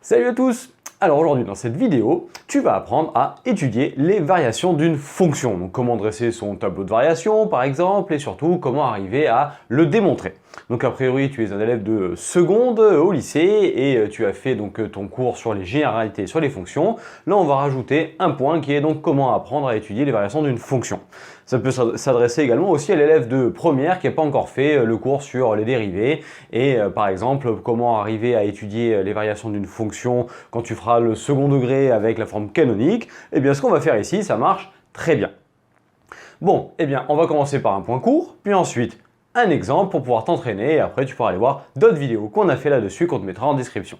Salut à tous! Alors aujourd'hui dans cette vidéo, tu vas apprendre à étudier les variations d'une fonction. Donc comment dresser son tableau de variations par exemple et surtout comment arriver à le démontrer. Donc a priori tu es un élève de seconde au lycée et tu as fait donc ton cours sur les généralités sur les fonctions. Là on va rajouter un point qui est donc comment apprendre à étudier les variations d'une fonction. Ça peut s'adresser également aussi à l'élève de première qui n'a pas encore fait le cours sur les dérivés et par exemple comment arriver à étudier les variations d'une fonction quand tu feras le second degré avec la forme canonique. Et bien ce qu'on va faire ici, ça marche très bien. Bon, eh bien on va commencer par un point court, puis ensuite un exemple pour pouvoir t'entraîner et après tu pourras aller voir d'autres vidéos qu'on a fait là-dessus qu'on te mettra en description.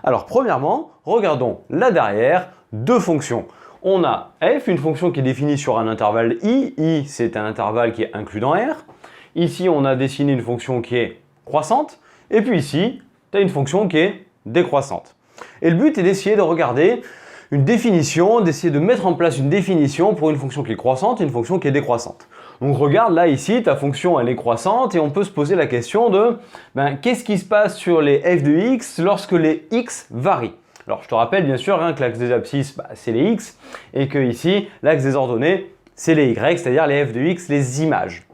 Alors premièrement, regardons là derrière deux fonctions. On a f, une fonction qui est définie sur un intervalle i c'est un intervalle qui est inclus dans R. Ici on a dessiné une fonction qui est croissante et puis ici tu as une fonction qui est décroissante. Et le but est d'essayer de regarder une définition, d'essayer de mettre en place une définition pour une fonction qui est croissante et une fonction qui est décroissante. Donc regarde là ici, ta fonction elle est croissante et on peut se poser la question de qu'est-ce qui se passe sur les f de x lorsque les x varient. Alors je te rappelle bien sûr que l'axe des abscisses c'est les x et que ici l'axe des ordonnées c'est les y, c'est-à-dire les f de x, les images.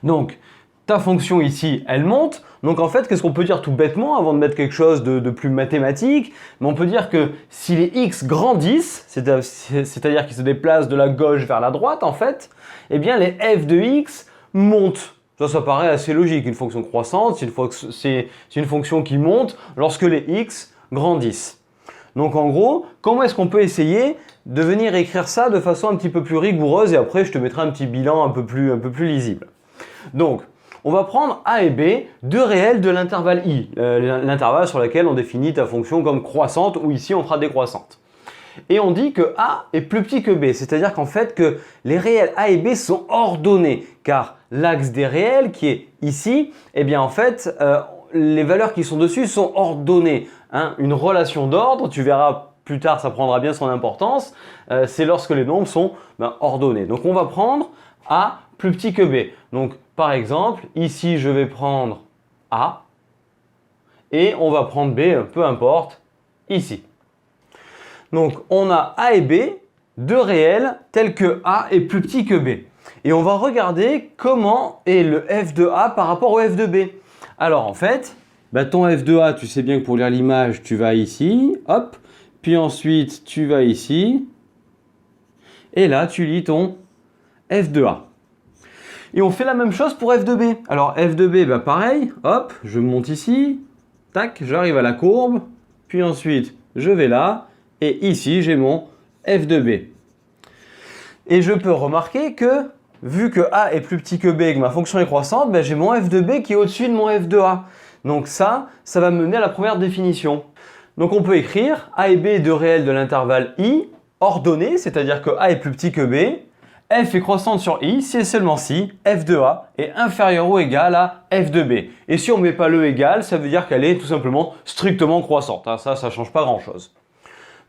Donc ta fonction ici elle monte. Donc en fait, qu'est-ce qu'on peut dire tout bêtement avant de mettre quelque chose de plus mathématique? Mais on peut dire que si les x grandissent, c'est-à-dire qu'ils se déplacent de la gauche vers la droite en fait, eh bien les f de x montent. Ça paraît assez logique. Une fonction croissante, c'est une fonction qui monte lorsque les x grandissent. Donc en gros, comment est-ce qu'on peut essayer de venir écrire ça de façon un petit peu plus rigoureuse et après je te mettrai un petit bilan un peu plus lisible. Donc, on va prendre a et b, deux réels de l'intervalle i, l'intervalle sur lequel on définit ta fonction comme croissante ou ici on fera décroissante. Et on dit que a est plus petit que b, c'est-à-dire qu'en fait que les réels a et b sont ordonnés car l'axe des réels qui est ici, eh bien en fait les valeurs qui sont dessus sont ordonnées. Une relation d'ordre, tu verras plus tard ça prendra bien son importance, c'est lorsque les nombres sont ordonnés. Donc on va prendre a plus petit que b. Donc par exemple, ici je vais prendre a et on va prendre b, peu importe, ici. Donc on a a et b, deux réels tels que a est plus petit que b. Et on va regarder comment est le f de a par rapport au f de b. Alors en fait, ton f de a, tu sais bien que pour lire l'image, tu vas ici, hop, puis ensuite tu vas ici, et là tu lis ton f de a. Et on fait la même chose pour f de b. Alors f de b, pareil, hop, je monte ici, tac, j'arrive à la courbe, puis ensuite je vais là, et ici j'ai mon f de b. Et je peux remarquer que, vu que a est plus petit que b et que ma fonction est croissante, j'ai mon f de b qui est au-dessus de mon f de a. Donc ça va me mener à la première définition. Donc on peut écrire a et b deux réels de l'intervalle i, ordonnés, c'est-à-dire que a est plus petit que b, f est croissante sur i si et seulement si f de a est inférieur ou égal à f de b. Et si on ne met pas le égal, ça veut dire qu'elle est tout simplement strictement croissante. Ça ne change pas grand-chose.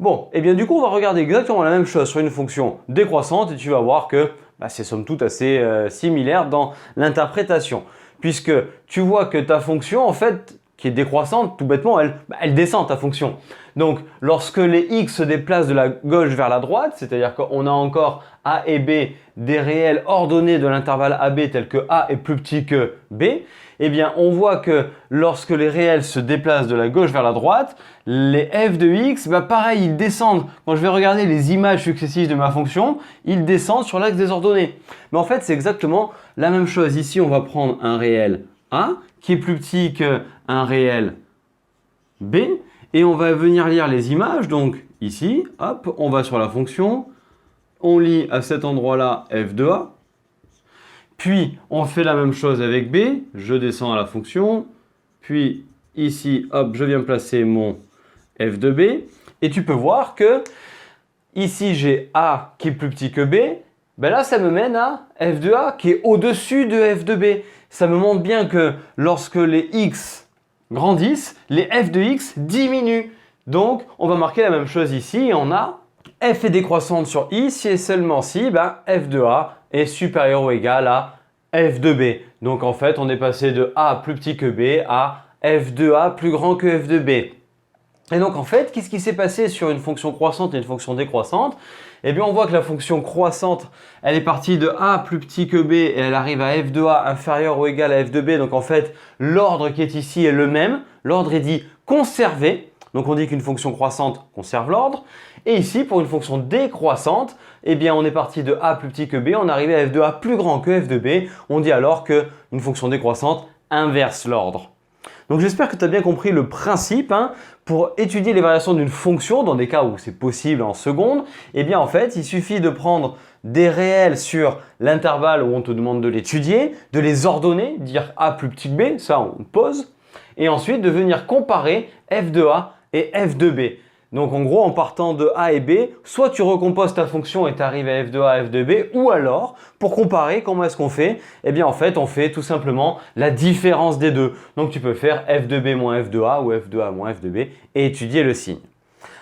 Bon, et bien du coup, on va regarder exactement la même chose sur une fonction décroissante et tu vas voir que c'est somme toute assez similaire dans l'interprétation. Puisque tu vois que ta fonction, en fait, qui est décroissante, tout bêtement, elle descend ta fonction. Donc, lorsque les x se déplacent de la gauche vers la droite, c'est-à-dire qu'on a encore a et b des réels ordonnés de l'intervalle AB tel que a est plus petit que b, eh bien on voit que lorsque les réels se déplacent de la gauche vers la droite, les f de x, pareil, ils descendent. Quand je vais regarder les images successives de ma fonction, ils descendent sur l'axe des ordonnées. Mais en fait, c'est exactement la même chose. Ici, on va prendre un réel a qui est plus petit qu'un réel b et on va venir lire les images. Donc ici, hop, on va sur la fonction, on lit à cet endroit-là f de a, puis on fait la même chose avec b, je descends à la fonction, puis ici, hop, je viens placer mon f de b, et tu peux voir que ici j'ai a qui est plus petit que b, là ça me mène à f de a qui est au-dessus de f de b. Ça me montre bien que lorsque les x grandissent, les f de x diminuent. Donc on va marquer la même chose ici, et on a f est décroissante sur i si et seulement si f de a est supérieur ou égal à f de b. Donc en fait, on est passé de a plus petit que b à f de a plus grand que f de b. Et donc en fait, qu'est-ce qui s'est passé sur une fonction croissante et une fonction décroissante? Eh bien on voit que la fonction croissante, elle est partie de a plus petit que b et elle arrive à f de a inférieur ou égal à f de b. Donc en fait, l'ordre qui est ici est le même. L'ordre est dit conservé. Donc on dit qu'une fonction croissante conserve l'ordre. Et ici, pour une fonction décroissante, eh bien on est parti de a plus petit que b, on est arrivé à f de a plus grand que f de b. On dit alors qu'une fonction décroissante inverse l'ordre. Donc j'espère que tu as bien compris le principe. Pour étudier les variations d'une fonction, dans des cas où c'est possible en seconde, eh bien en fait, il suffit de prendre des réels sur l'intervalle où on te demande de l'étudier, de les ordonner, dire a plus petit que b, ça on pose, et ensuite de venir comparer f de a et f de b. Donc en gros, en partant de a et b, soit tu recomposes ta fonction et tu arrives à f de a, f de b, ou alors, pour comparer, comment est-ce qu'on fait? Eh bien en fait, on fait tout simplement la différence des deux. Donc tu peux faire f de b moins f de a ou f de a moins f de b et étudier le signe.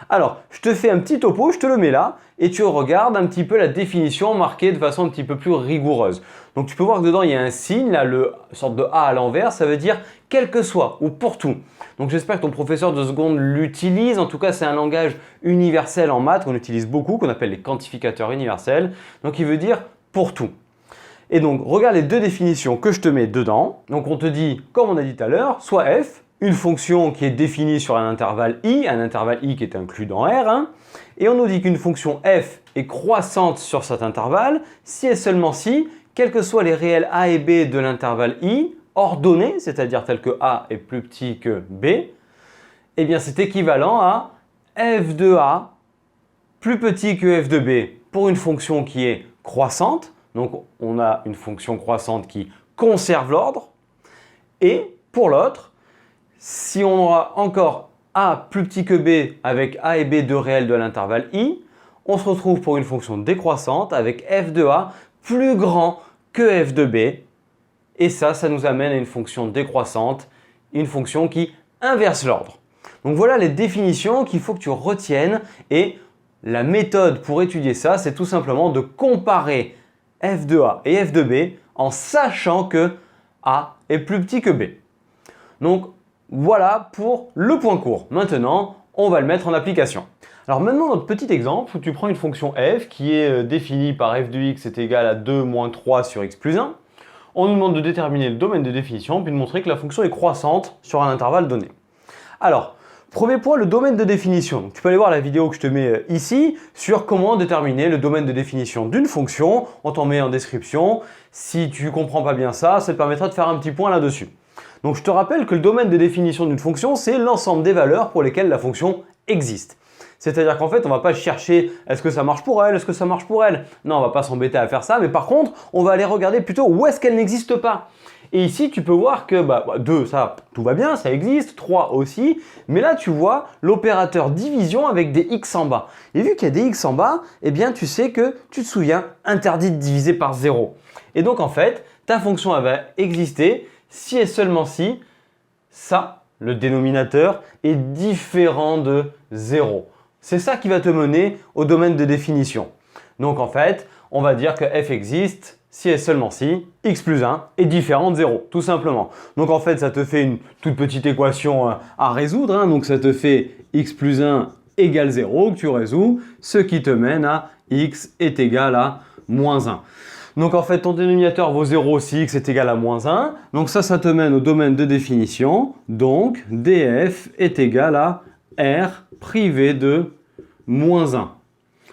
Alors, je te fais un petit topo, je te le mets là, et tu regardes un petit peu la définition marquée de façon un petit peu plus rigoureuse. Donc tu peux voir que dedans, il y a un signe, là, le sorte de A à l'envers, ça veut dire quel que soit ou pour tout. Donc j'espère que ton professeur de seconde l'utilise. En tout cas, c'est un langage universel en maths qu'on utilise beaucoup, qu'on appelle les quantificateurs universels. Donc il veut dire pour tout. Et donc, regarde les deux définitions que je te mets dedans. Donc on te dit, comme on a dit tout à l'heure, soit f, une fonction qui est définie sur un intervalle i qui est inclus dans R, et on nous dit qu'une fonction f est croissante sur cet intervalle si et seulement si, quels que soient les réels a et b de l'intervalle i, ordonnés, c'est-à-dire tel que a est plus petit que b, eh bien c'est équivalent à f de a plus petit que f de b pour une fonction qui est croissante. Donc on a une fonction croissante qui conserve l'ordre, et pour l'autre, si on aura encore a plus petit que b avec a et b deux réels de l'intervalle i, on se retrouve pour une fonction décroissante avec f de a plus grand que f de b. Et ça nous amène à une fonction décroissante, une fonction qui inverse l'ordre. Donc voilà les définitions qu'il faut que tu retiennes. Et la méthode pour étudier ça, c'est tout simplement de comparer f de a et f de b en sachant que a est plus petit que b. Donc voilà pour le point court. Maintenant, on va le mettre en application. Alors maintenant, notre petit exemple où tu prends une fonction f qui est définie par f de x est égal à 2 moins 3 sur x plus 1. On nous demande de déterminer le domaine de définition puis de montrer que la fonction est croissante sur un intervalle donné. Alors, premier point, le domaine de définition. Donc, tu peux aller voir la vidéo que je te mets ici sur comment déterminer le domaine de définition d'une fonction. On t'en met en description. Si tu ne comprends pas bien ça, ça te permettra de faire un petit point là-dessus. Donc je te rappelle que le domaine de définition d'une fonction, c'est l'ensemble des valeurs pour lesquelles la fonction existe. C'est-à-dire qu'en fait, on ne va pas chercher est-ce que ça marche pour elle, est-ce que ça marche pour elle. Non, on ne va pas s'embêter à faire ça, mais par contre, on va aller regarder plutôt où est-ce qu'elle n'existe pas. Et ici, tu peux voir que 2, ça, tout va bien, ça existe, 3 aussi. Mais là, tu vois l'opérateur division avec des x en bas. Et vu qu'il y a des x en bas, eh bien, tu sais que, tu te souviens, interdit de diviser par 0. Et donc, en fait, ta fonction, elle va exister si et seulement si ça, le dénominateur, est différent de 0. C'est ça qui va te mener au domaine de définition. Donc en fait, on va dire que f existe si et seulement si x plus 1 est différent de 0, tout simplement. Donc en fait, ça te fait une toute petite équation à résoudre. Donc ça te fait x plus 1 égale 0 que tu résous, ce qui te mène à x est égal à moins 1. Donc en fait, ton dénominateur vaut 0 si x est égal à moins 1. Donc ça te mène au domaine de définition. Donc df est égal à r privé de moins 1.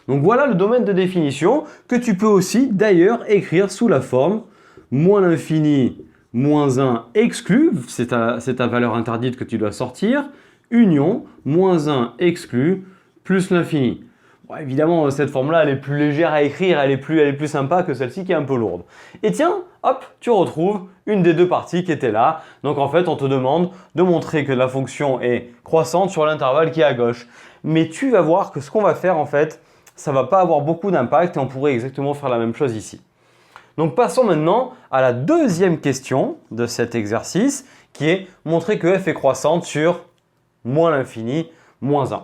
Donc voilà le domaine de définition que tu peux aussi d'ailleurs écrire sous la forme moins l'infini moins 1 exclu, c'est ta valeur interdite que tu dois sortir, union moins 1 exclu plus l'infini. Bon, évidemment, cette forme-là, elle est plus légère à écrire, elle est plus sympa que celle-ci qui est un peu lourde. Et tiens, hop, tu retrouves une des deux parties qui était là. Donc en fait, on te demande de montrer que la fonction est croissante sur l'intervalle qui est à gauche. Mais tu vas voir que ce qu'on va faire, en fait, ça ne va pas avoir beaucoup d'impact et on pourrait exactement faire la même chose ici. Donc passons maintenant à la deuxième question de cet exercice qui est montrer que f est croissante sur moins l'infini, moins 1.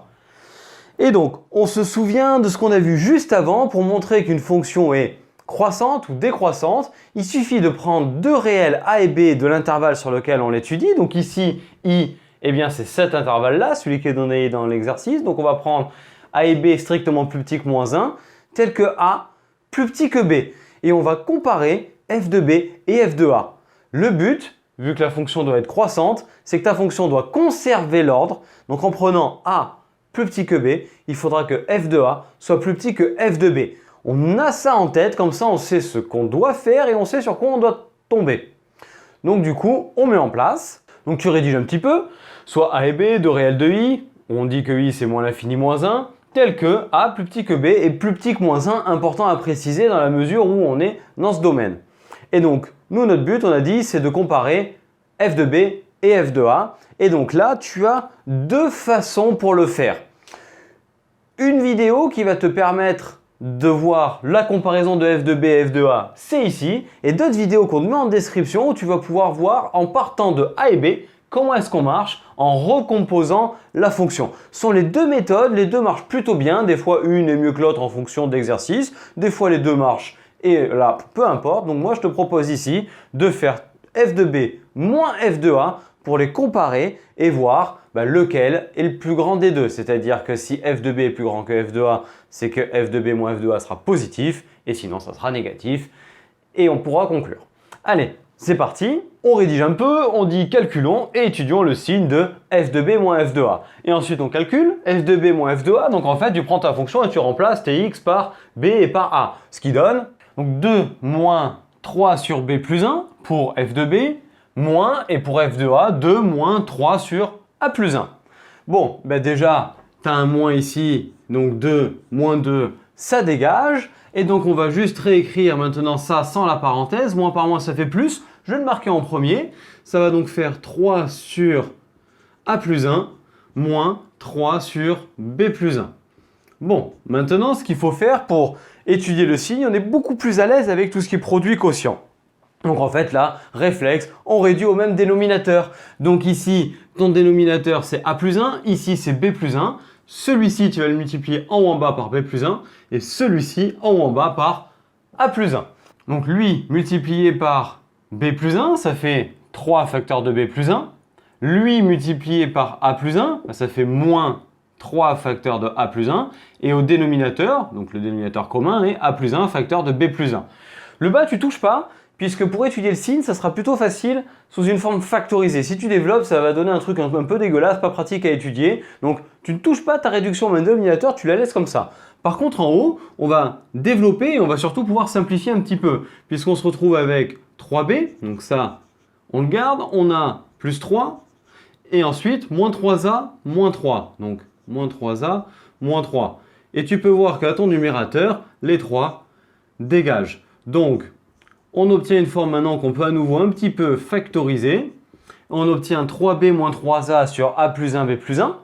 Et donc, on se souvient de ce qu'on a vu juste avant pour montrer qu'une fonction est croissante ou décroissante. Il suffit de prendre deux réels a et b de l'intervalle sur lequel on l'étudie. Donc ici, i Eh bien, c'est cet intervalle-là, celui qui est donné dans l'exercice. Donc, on va prendre A et B strictement plus petit que moins 1, tel que A plus petit que B. Et on va comparer f de B et f de A. Le but, vu que la fonction doit être croissante, c'est que ta fonction doit conserver l'ordre. Donc, en prenant A plus petit que B, il faudra que f de A soit plus petit que f de B. On a ça en tête, comme ça on sait ce qu'on doit faire et on sait sur quoi on doit tomber. Donc du coup, on met en place. Donc tu rédiges un petit peu, soit A et B, 2 réels de I, on dit que I c'est moins l'infini moins 1, tel que A plus petit que B et plus petit que moins 1, important à préciser dans la mesure où on est dans ce domaine. Et donc, nous, notre but, on a dit, c'est de comparer f de B et f de A. Et donc là, tu as deux façons pour le faire. Une vidéo qui va te permettre de voir la comparaison de f de B et f de A, c'est ici. Et d'autres vidéos qu'on te met en description où tu vas pouvoir voir en partant de A et B, comment est-ce qu'on marche en recomposant la fonction. Ce sont les deux méthodes, les deux marchent plutôt bien. Des fois, une est mieux que l'autre en fonction d'exercice. Des fois, les deux marchent et là, peu importe. Donc moi, je te propose ici de faire f de B moins f de A pour les comparer et voir lequel est le plus grand des deux. C'est-à-dire que si f de B est plus grand que f de A, c'est que f de B moins f de A sera positif et sinon ça sera négatif et on pourra conclure. Allez, c'est parti, on rédige un peu, on dit calculons et étudions le signe de f de B moins f de A. Et ensuite on calcule f de B moins f de A, donc en fait tu prends ta fonction et tu remplaces tx par B et par A, ce qui donne donc 2 moins 3 sur B plus 1 pour f de B, moins, et pour f de A, 2 moins 3 sur A plus 1. Bon, déjà, tu as un moins ici, donc 2 moins 2, ça dégage. Et donc, on va juste réécrire maintenant ça sans la parenthèse. Moins par moins, ça fait plus. Je vais le marquer en premier. Ça va donc faire 3 sur A plus 1, moins 3 sur B plus 1. Bon, maintenant, ce qu'il faut faire pour étudier le signe, on est beaucoup plus à l'aise avec tout ce qui est produit quotient. Donc en fait là, réflexe, on réduit au même dénominateur. Donc ici, ton dénominateur c'est A plus 1, ici c'est B plus 1. Celui-ci, tu vas le multiplier en haut en bas par B plus 1 et celui-ci en haut en bas par A plus 1. Donc lui multiplié par B plus 1, ça fait 3 facteurs de B plus 1. Lui multiplié par A plus 1, ça fait moins 3 facteurs de A plus 1. Et au dénominateur, donc le dénominateur commun est A plus 1 facteur de B plus 1. Le bas, tu touches pas. Puisque pour étudier le signe, ça sera plutôt facile sous une forme factorisée. Si tu développes, ça va donner un truc un peu dégueulasse, pas pratique à étudier. Donc, tu ne touches pas ta réduction au même dénominateur, tu la laisses comme ça. Par contre, en haut, on va développer et on va surtout pouvoir simplifier un petit peu. Puisqu'on se retrouve avec 3b, donc ça, on le garde. On a plus 3 et ensuite moins 3a, moins 3. Donc, moins 3a, moins 3. Et tu peux voir qu'à ton numérateur, les 3 dégagent. Donc, on obtient une forme maintenant qu'on peut à nouveau un petit peu factoriser. On obtient 3b moins 3a sur a plus 1b plus 1.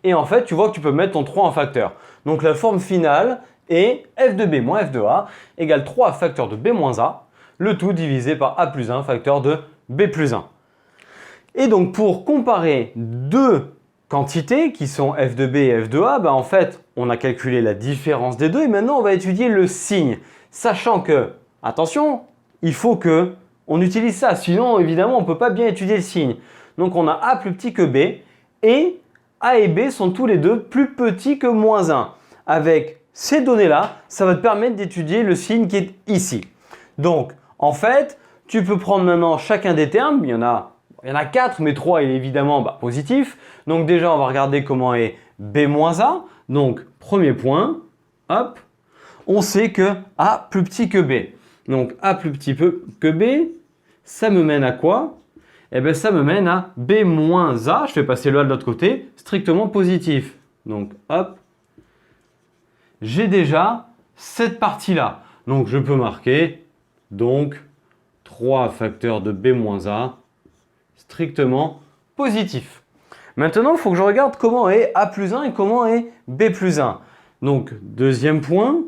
Et en fait, tu vois que tu peux mettre ton 3 en facteur. Donc la forme finale est f de b moins f de a égale 3 facteur de b moins a, le tout divisé par a plus 1 facteur de b plus 1. Et donc pour comparer deux quantités qui sont f de b et f de a, en fait, on a calculé la différence des deux et maintenant on va étudier le signe. Sachant que, attention, il faut qu'on utilise ça, sinon évidemment on ne peut pas bien étudier le signe. Donc on a A plus petit que B et A et B sont tous les deux plus petits que moins 1. Avec ces données-là, ça va te permettre d'étudier le signe qui est ici. Donc en fait, tu peux prendre maintenant chacun des termes, il y en a 4, mais 3 il est évidemment positif. Donc déjà on va regarder comment est B moins A. Donc premier point, hop, on sait que A plus petit que B. Donc A plus petit que B, ça me mène à quoi? Eh bien ça me mène à B moins A, je fais passer le A de l'autre côté, strictement positif. Donc hop, j'ai déjà cette partie-là. Donc je peux marquer donc 3 facteurs de B moins A, strictement positif. Maintenant, il faut que je regarde comment est A plus 1 et comment est B plus 1. Donc deuxième point.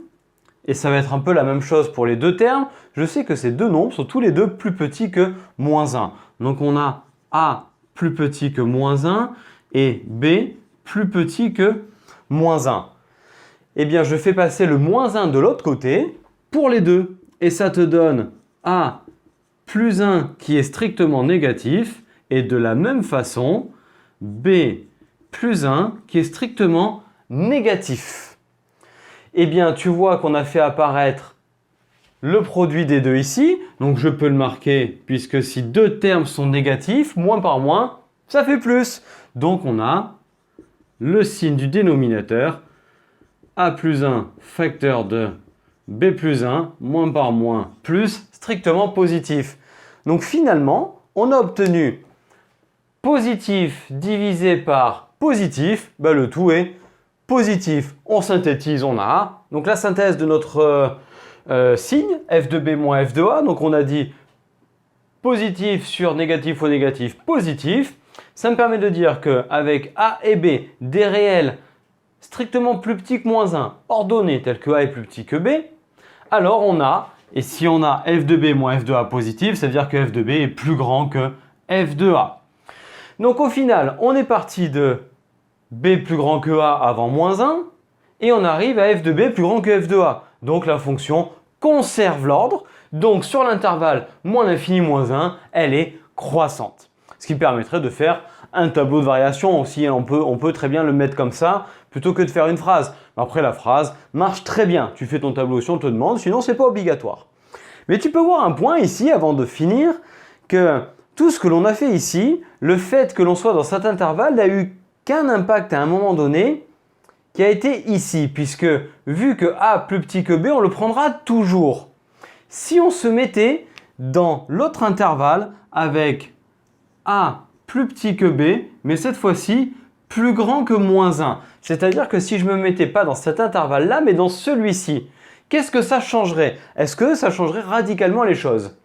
Et ça va être un peu la même chose pour les deux termes. Je sais que ces deux nombres sont tous les deux plus petits que moins 1. Donc on a A plus petit que moins 1 et B plus petit que moins 1. Eh bien, je fais passer le moins 1 de l'autre côté pour les deux. Et ça te donne A plus 1 qui est strictement négatif. Et de la même façon, B plus 1 qui est strictement négatif. Eh bien, tu vois qu'on a fait apparaître le produit des deux ici. Donc, je peux le marquer puisque si deux termes sont négatifs, moins par moins, ça fait plus. Donc, on a le signe du dénominateur A plus 1 facteur de B plus 1, moins par moins, plus, strictement positif. Donc finalement, on a obtenu positif divisé par positif, le tout est positif. On synthétise, on a A. Donc la synthèse de notre signe, f de B moins f de A, donc on a dit positif sur négatif ou négatif, positif. Ça me permet de dire qu'avec A et B, des réels strictement plus petits que moins 1, ordonnés tels que A est plus petit que B, alors on a, et si on a f de B moins f de A positif, ça veut dire que f de B est plus grand que f de A. Donc au final, on est parti de B plus grand que A avant moins 1, et on arrive à f de B plus grand que f de A. Donc la fonction conserve l'ordre, donc sur l'intervalle moins l'infini moins 1, elle est croissante. Ce qui permettrait de faire un tableau de variation aussi, on peut très bien le mettre comme ça, plutôt que de faire une phrase. Après, la phrase marche très bien. Tu fais ton tableau si on te demande, sinon ce n'est pas obligatoire. Mais tu peux voir un point ici, avant de finir, que tout ce que l'on a fait ici, le fait que l'on soit dans cet intervalle n'a eu qu'un impact à un moment donné qui a été ici, puisque vu que A plus petit que B, on le prendra toujours. Si on se mettait dans l'autre intervalle avec A plus petit que B, mais cette fois-ci plus grand que moins 1. C'est-à-dire que si je ne me mettais pas dans cet intervalle-là, mais dans celui-ci, qu'est-ce que ça changerait? Est-ce que ça changerait radicalement les choses?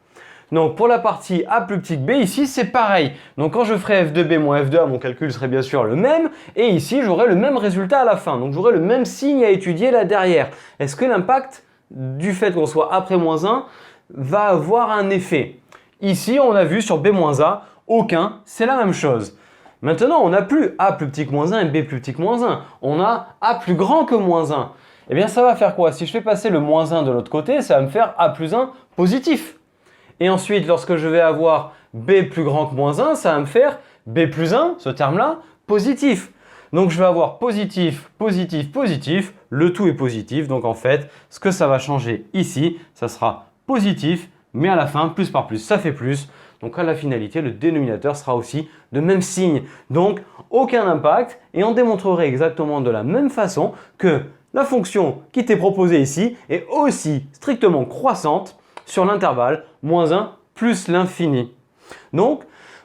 Donc pour la partie A plus petit que B, ici c'est pareil. Donc quand je ferai f de B moins f de A, mon calcul serait bien sûr le même. Et ici j'aurai le même résultat à la fin. Donc j'aurai le même signe à étudier là derrière. Est-ce que l'impact du fait qu'on soit après moins 1 va avoir un effet? Ici on a vu sur B moins A, aucun, c'est la même chose. Maintenant, on n'a plus A plus petit que moins 1 et B plus petit que moins 1. On a A plus grand que moins 1. Eh bien, ça va faire quoi? Si je fais passer le moins 1 de l'autre côté, ça va me faire A plus 1 positif. Et ensuite, lorsque je vais avoir B plus grand que moins 1, ça va me faire B plus 1, ce terme-là, positif. Donc, je vais avoir positif, positif, positif. Le tout est positif. Donc, en fait, ce que ça va changer ici, ça sera positif, mais à la fin, plus par plus, ça fait plus. Donc à la finalité, le dénominateur sera aussi de même signe. Donc aucun impact et on démontrerait exactement de la même façon que la fonction qui t'est proposée ici est aussi strictement croissante sur l'intervalle moins 1 plus l'infini. Donc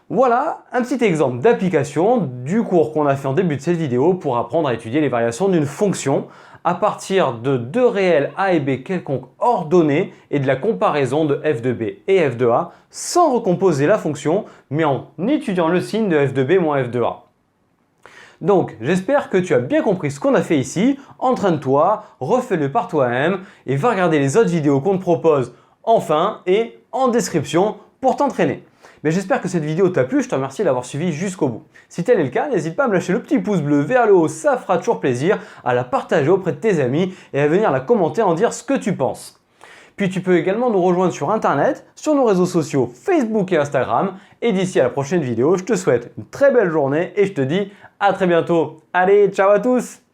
voilà un petit exemple d'application du cours qu'on a fait en début de cette vidéo pour apprendre à étudier les variations d'une fonction à partir de deux réels A et B quelconques ordonnés et de la comparaison de f de B et f de A sans recomposer la fonction mais en étudiant le signe de f de B moins f de A. Donc j'espère que tu as bien compris ce qu'on a fait ici. Entraîne-toi, refais-le par toi-même et va regarder les autres vidéos qu'on te propose en fin et en description pour t'entraîner. Mais j'espère que cette vidéo t'a plu, je te remercie de l'avoir suivi jusqu'au bout. Si tel est le cas, n'hésite pas à me lâcher le petit pouce bleu vers le haut, ça fera toujours plaisir, à la partager auprès de tes amis et à venir la commenter, en dire ce que tu penses. Puis tu peux également nous rejoindre sur internet, sur nos réseaux sociaux Facebook et Instagram. Et d'ici à la prochaine vidéo, je te souhaite une très belle journée et je te dis à très bientôt. Allez, ciao à tous!